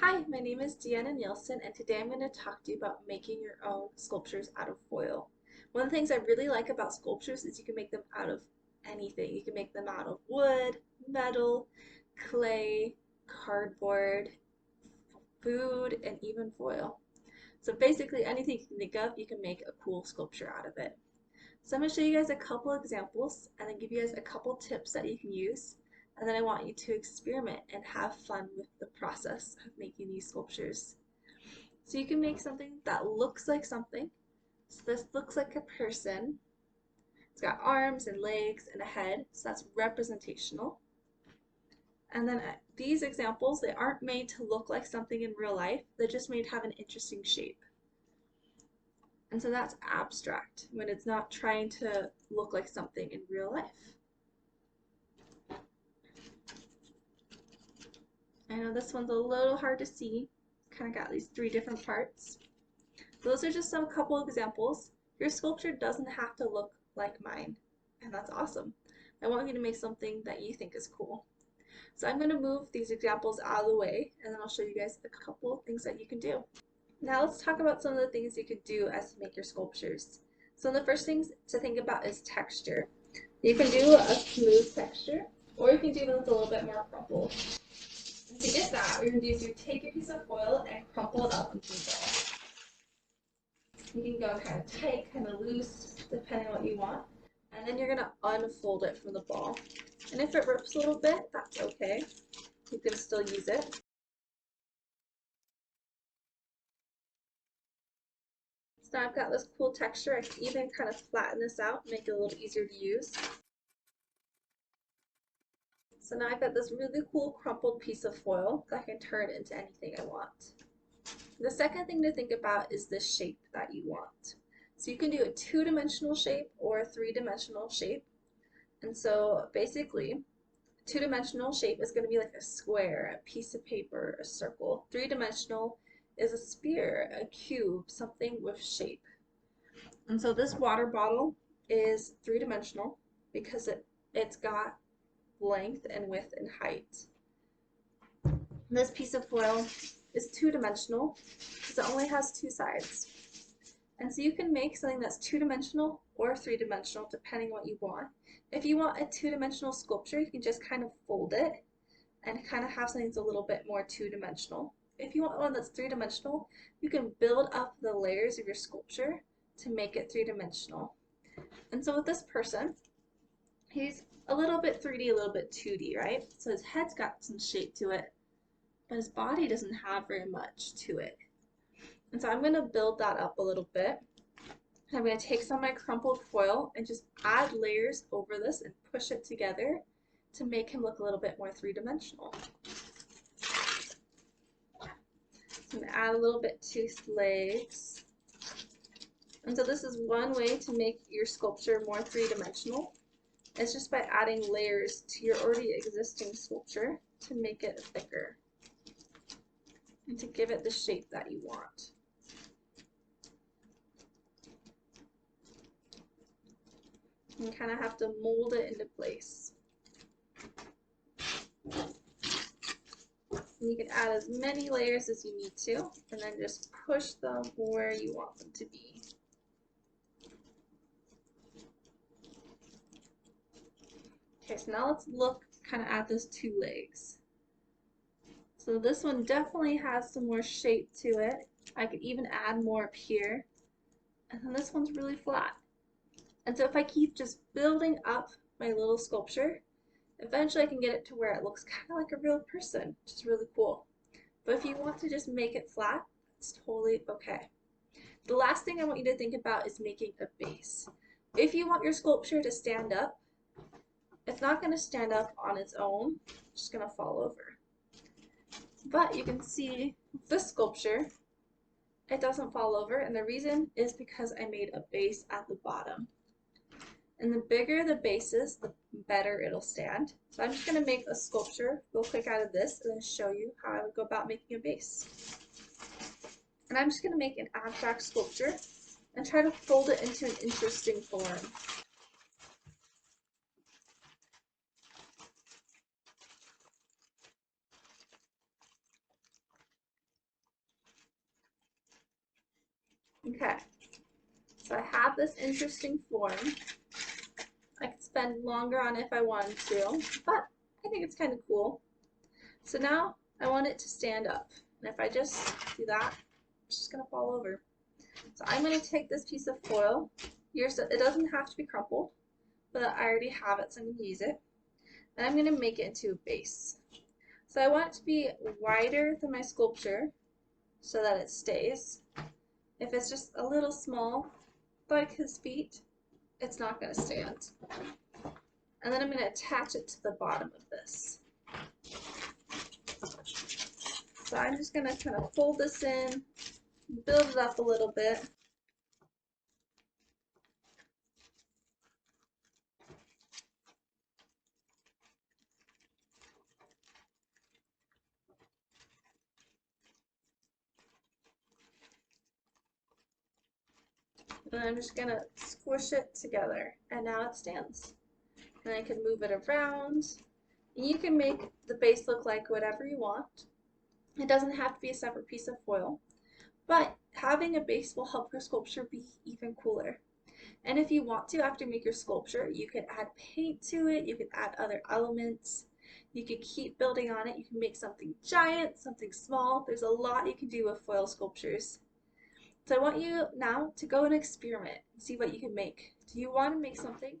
Hi, my name is Deanna Nielsen, and today I'm going to talk to you about making your own sculptures out of foil. One of the things I really like about sculptures is you can make them out of anything. You can make them out of wood, metal, clay, cardboard, food, and even foil. So basically anything you can think of, you can make a cool sculpture out of it. So I'm going to show you guys a couple examples and then give you guys a couple tips that you can use. And then I want you to experiment and have fun with the process of making these sculptures. So you can make something that looks like something. So this looks like a person. It's got arms and legs and a head, so that's representational. And then these examples, they aren't made to look like something in real life. They're just made to have an interesting shape. And so that's abstract, when it's not trying to look like something in real life. I know this one's a little hard to see. Kind of got these three different parts. Those are just some couple examples. Your sculpture doesn't have to look like mine, and that's awesome. I want you to make something that you think is cool. So I'm going to move these examples out of the way, and then I'll show you guys a couple things that you can do. Now let's talk about some of the things you could do as to make your sculptures. So the first things to think about is texture. You can do a smooth texture, or you can do one that's a little bit more crumpled. And to get that, what you're going to do is you take a piece of foil and crumple it up into a ball. You can go kind of tight, kind of loose, depending on what you want. And then you're going to unfold it from the ball. And if it rips a little bit, that's okay. You can still use it. So now I've got this cool texture. I can even kind of flatten this out, make it a little easier to use. So now I've got this really cool crumpled piece of foil that I can turn into anything I want. The second thing to think about is the shape that you want. So you can do a two-dimensional shape or a three-dimensional shape. And so basically, two-dimensional shape is going to be like a square, a piece of paper, a circle. Three-dimensional is a sphere, a cube, something with shape. And so this water bottle is three-dimensional because it's got length and width and height. This piece of foil is two-dimensional because it only has two sides. And so you can make something that's two-dimensional or three-dimensional depending on what you want. If you want a two-dimensional sculpture, you can just kind of fold it and kind of have something that's a little bit more two-dimensional. If you want one that's three-dimensional, you can build up the layers of your sculpture to make it three-dimensional. And so with this person, he's a little bit 3D, a little bit 2D, right? So his head's got some shape to it, but his body doesn't have very much to it. And so I'm going to build that up a little bit. I'm going to take some of my crumpled foil and just add layers over this and push it together to make him look a little bit more three-dimensional. I'm going to add a little bit to his legs. And so this is one way to make your sculpture more three-dimensional. It's just by adding layers to your already existing sculpture to make it thicker and to give it the shape that you want. You kind of have to mold it into place. And you can add as many layers as you need to, and then just push them where you want them to be. Okay, so now let's look kind of at those two legs. So this one definitely has some more shape to it. I could even add more up here. And then this one's really flat. And so if I keep just building up my little sculpture, eventually I can get it to where it looks kind of like a real person, which is really cool. But if you want to just make it flat, it's totally okay. The last thing I want you to think about is making a base. If you want your sculpture to stand up, it's not going to stand up on its own, it's just going to fall over. But you can see this sculpture, it doesn't fall over, and the reason is because I made a base at the bottom. And the bigger the base is, the better it'll stand. So I'm just going to make a sculpture real quick out of this and then show you how I would go about making a base. And I'm just going to make an abstract sculpture and try to fold it into an interesting form. Okay, so I have this interesting form. I could spend longer on it if I wanted to, but I think it's kind of cool. So now I want it to stand up. And if I just do that, it's just going to fall over. So I'm going to take this piece of foil. It doesn't have to be crumpled, but I already have it, so I'm going to use it. And I'm going to make it into a base. So I want it to be wider than my sculpture so that it stays. If it's just a little small, like his feet, it's not going to stand. And then I'm going to attach it to the bottom of this. So I'm just going to kind of fold this in, build it up a little bit. And I'm just going to squish it together. And now it stands. And I can move it around. And you can make the base look like whatever you want. It doesn't have to be a separate piece of foil. But having a base will help your sculpture be even cooler. And if you want to, after you make your sculpture, you can add paint to it, you can add other elements, you can keep building on it, you can make something giant, something small. There's a lot you can do with foil sculptures. So I want you now to go and experiment and see what you can make. Do you want to make something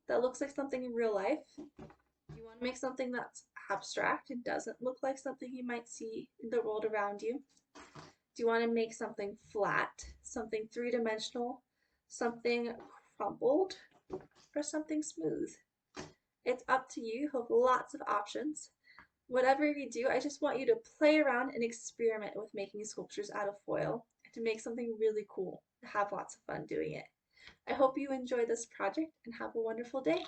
that looks like something in real life? Do you want to make something that's abstract and doesn't look like something you might see in the world around you? Do you want to make something flat, something three-dimensional, something crumpled, or something smooth? It's up to you. You have lots of options. Whatever you do, I just want you to play around and experiment with making sculptures out of foil and to make something really cool and have lots of fun doing it. I hope you enjoy this project and have a wonderful day.